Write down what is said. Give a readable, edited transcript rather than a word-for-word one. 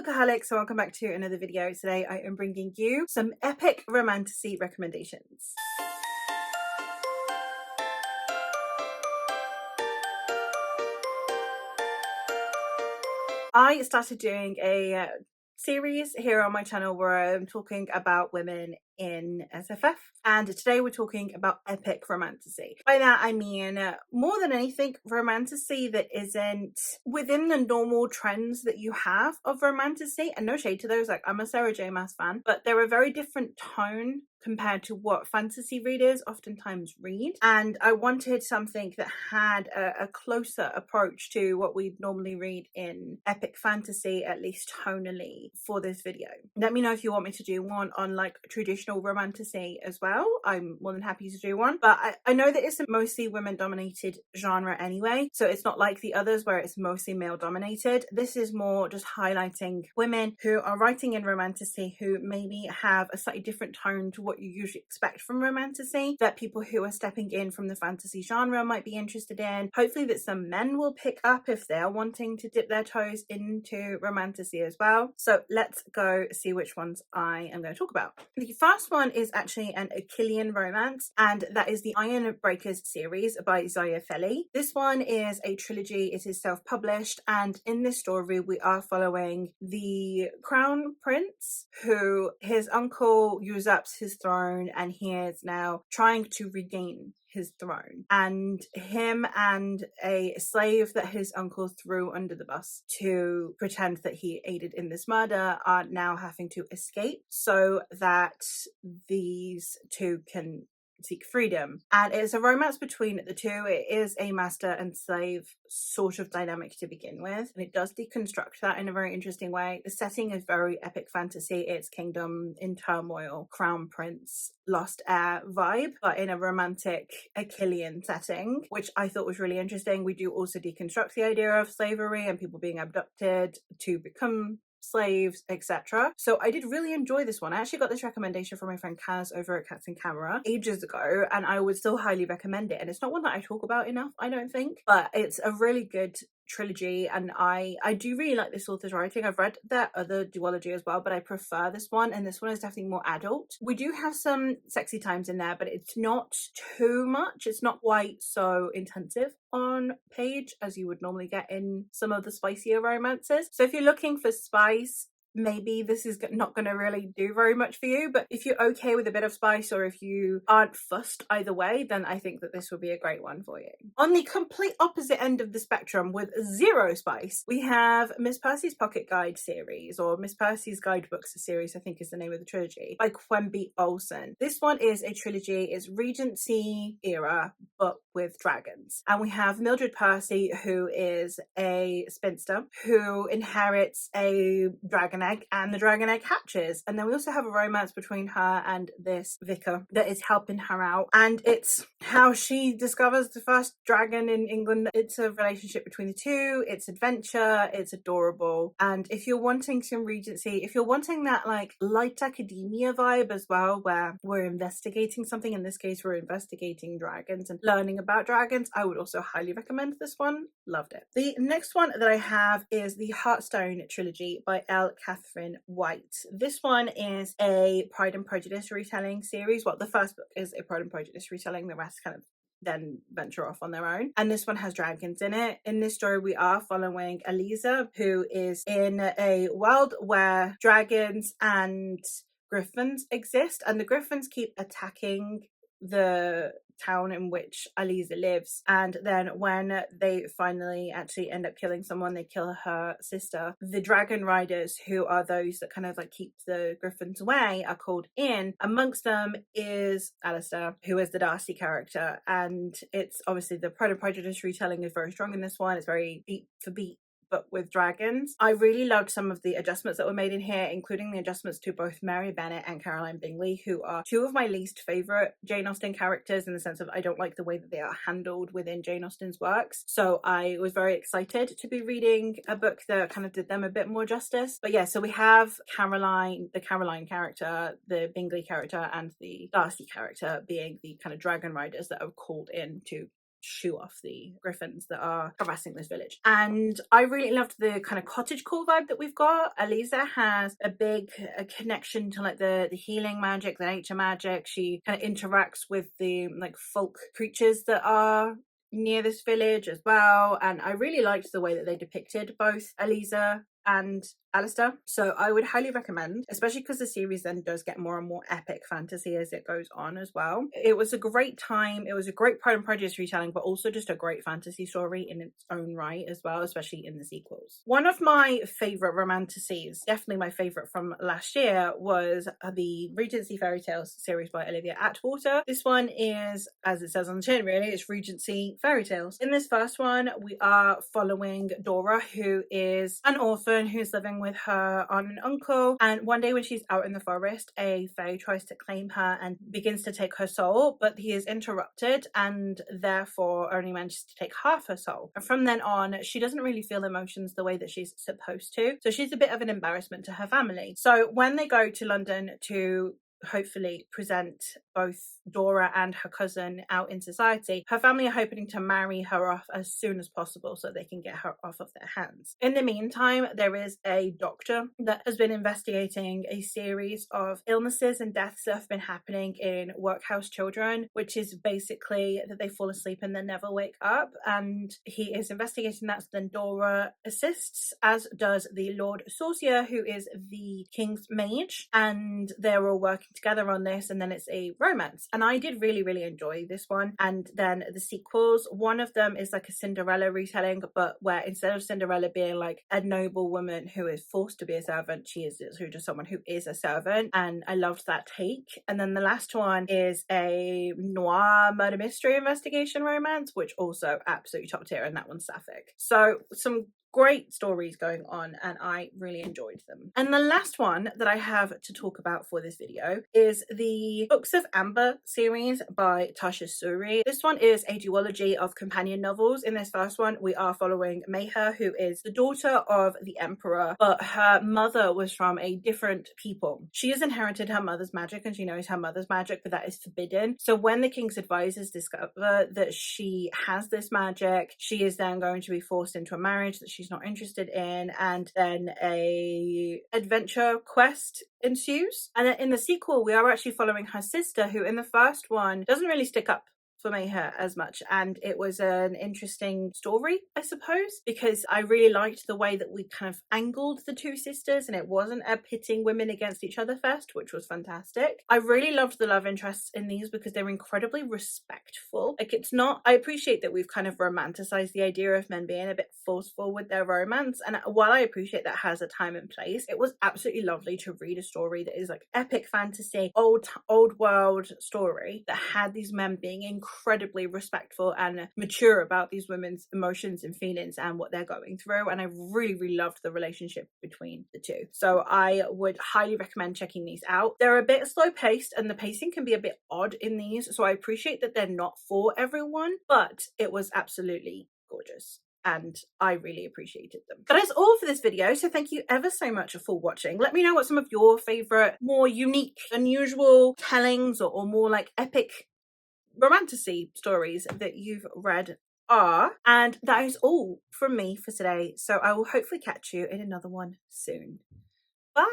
bookaholics, so welcome back to another video. Today I am bringing you some epic romantasy recommendations. I started doing a series here on my channel where I'm talking about women in SFF, and today we're talking about epic romantasy. By that I mean more than anything romantasy that isn't within the normal trends that you have of romantasy, and no shade to those, like I'm a Sarah J Maas fan, but they're a very different tone compared to what fantasy readers oftentimes read, and I wanted something that had a closer approach to what we'd normally read in epic fantasy, at least tonally, for this video. Let me know if you want me to do one on like traditional romantasy as well. I'm more than happy to do one, but I know that it's a mostly women dominated genre anyway, so it's not like the others where it's mostly male dominated. This is more just highlighting women who are writing in romantasy who maybe have a slightly different tone to what you usually expect from romantasy, that people who are stepping in from the fantasy genre might be interested in. Hopefully that some men will pick up if they're wanting to dip their toes into romantasy as well. So let's go see which ones I am going to talk about. The first one is actually an Achillean romance, and that is the Iron Breakers series by Zaya Feli. This one is a trilogy. It is self-published, and in this story we are following the crown prince who his uncle usurps his throne, and he is now trying to regain his throne, and him and a slave that his uncle threw under the bus to pretend that he aided in this murder are now having to escape so that these two can seek freedom. And it's a romance between the two. It is a master and slave sort of dynamic to begin with, and it does deconstruct that in a very interesting way. The setting is very epic fantasy. It's kingdom in turmoil, crown prince, lost heir vibe, but in a romantic Achillean setting, which I thought was really interesting. We do also deconstruct the idea of slavery and people being abducted to become slaves, etc. So I did really enjoy this one. I actually got this recommendation from my friend Kaz over at Cats and Camera ages ago, and I would still highly recommend it. And it's not one that I talk about enough, I don't think, but it's a really good trilogy, and I do really like this author's writing. I've read their other duology as well, but I prefer this one, and this one is definitely more adult. We do have some sexy times in there, but it's not too much. It's not quite so intensive on page as you would normally get in some of the spicier romances. So if you're looking for spice, maybe this is not going to really do very much for you, but if you're okay with a bit of spice, or if you aren't fussed either way, then I think that this would be a great one for you. On the complete opposite end of the spectrum, with zero spice, we have Miss Percy's Pocket Guide series, or Miss Percy's Guidebooks series, I think is the name of the trilogy, by Quenby Olsen. This one is a trilogy. It's Regency era, but with dragons. And we have Mildred Percy, who is a spinster who inherits a dragon egg, and the dragon egg hatches, and then we also have a romance between her and this vicar that is helping her out, and it's how she discovers the first dragon in England. It's a relationship between the two. It's adventure, it's adorable, and if you're wanting some Regency, if you're wanting that like light academia vibe as well, where we're investigating something, in this case we're investigating dragons and learning about dragons, I would also highly recommend this one. Loved it. The next one that I have is the Heartstone trilogy by L. Catherine White. This one is a Pride and Prejudice retelling series. Well, the first book is a Pride and Prejudice retelling, the rest kind of then venture off on their own, and this one has dragons in it. In this story we are following Eliza, who is in a world where dragons and griffins exist, and the griffins keep attacking the town in which Eliza lives, and then when they finally actually end up killing someone, they kill her sister. The dragon riders, who are those that kind of like keep the griffins away, are called in. Amongst them is Alistair, who is the Darcy character, and it's obviously the Pride and Prejudice retelling is very strong in this one. It's very beat for beat but with dragons. I really loved some of the adjustments that were made in here, including the adjustments to both Mary Bennet and Caroline Bingley, who are two of my least favourite Jane Austen characters, in the sense of I don't like the way that they are handled within Jane Austen's works. So I was very excited to be reading a book that kind of did them a bit more justice. But yeah, so we have Caroline, the Caroline character, the Bingley character, and the Darcy character being the kind of dragon riders that are called in to shoo off the griffins that are harassing this village. And I really loved the kind of cottagecore vibe that we've got. Eliza has a big connection to like the healing magic, the nature magic. She kind of interacts with the like folk creatures that are near this village as well, and I really liked the way that they depicted both Eliza and Alistair. So I would highly recommend, especially because the series then does get more and more epic fantasy as it goes on as well. It was a great time. It was a great Pride and Prejudice retelling, but also just a great fantasy story in its own right as well, especially in the sequels. One of my favourite romantasies, definitely my favourite from last year, was the Regency Fairy Tales series by Olivia Atwater. This one is, as it says on the tin, really, it's Regency Fairy Tales. In this first one, we are following Dora, who is an orphan who's living with her aunt and uncle, and one day when she's out in the forest, a fae tries to claim her and begins to take her soul, but he is interrupted and therefore only manages to take half her soul. And from then on, she doesn't really feel emotions the way that she's supposed to, so she's a bit of an embarrassment to her family. So when they go to London to hopefully present both Dora and her cousin out in society, her family are hoping to marry her off as soon as possible so they can get her off of their hands. In the meantime, there is a doctor that has been investigating a series of illnesses and deaths that have been happening in workhouse children, which is basically that they fall asleep and then never wake up, and he is investigating that. So then Dora assists, as does the Lord Sorcier, who is the king's mage, and they're all working together on this, and then it's a romance. And I did really enjoy this one. And then the sequels, one of them is like a Cinderella retelling, but where instead of Cinderella being like a noble woman who is forced to be a servant, she is just someone who is a servant, and I loved that take. And then the last one is a noir murder mystery investigation romance, which also absolutely top tier, and that one's sapphic. So some great stories going on, and I really enjoyed them. And the last one that I have to talk about for this video is the Books of Amber series by Tasha Suri. This one is a duology of companion novels. In this first one, we are following Mayher, who is the daughter of the emperor, but her mother was from a different people. She has inherited her mother's magic, and she knows her mother's magic, but that is forbidden. So when the king's advisors discover that she has this magic, she is then going to be forced into a marriage that she's not interested in, and then a adventure quest ensues. And then in the sequel, we are actually following her sister, who in the first one doesn't really stick up for Mayher as much, and it was an interesting story, I suppose, because I really liked the way that we kind of angled the two sisters, and it wasn't a pitting women against each other fest, which was fantastic. I really loved the love interests in these because they're incredibly respectful. Like, it's not, I appreciate that we've kind of romanticized the idea of men being a bit forceful with their romance, and while I appreciate that has a time and place, it was absolutely lovely to read a story that is like epic fantasy, old world story that had these men being incredibly respectful and mature about these women's emotions and feelings and what they're going through. And I really loved the relationship between the two. So I would highly recommend checking these out. They're a bit slow paced and the pacing can be a bit odd in these, so I appreciate that they're not for everyone, but it was absolutely gorgeous and I really appreciated them. But that's all for this video, so thank you ever so much for watching. Let me know what some of your favourite, more unique, unusual tellings or more like epic romantasy stories that you've read are. And that is all from me for today, so I will hopefully catch you in another one soon. Bye!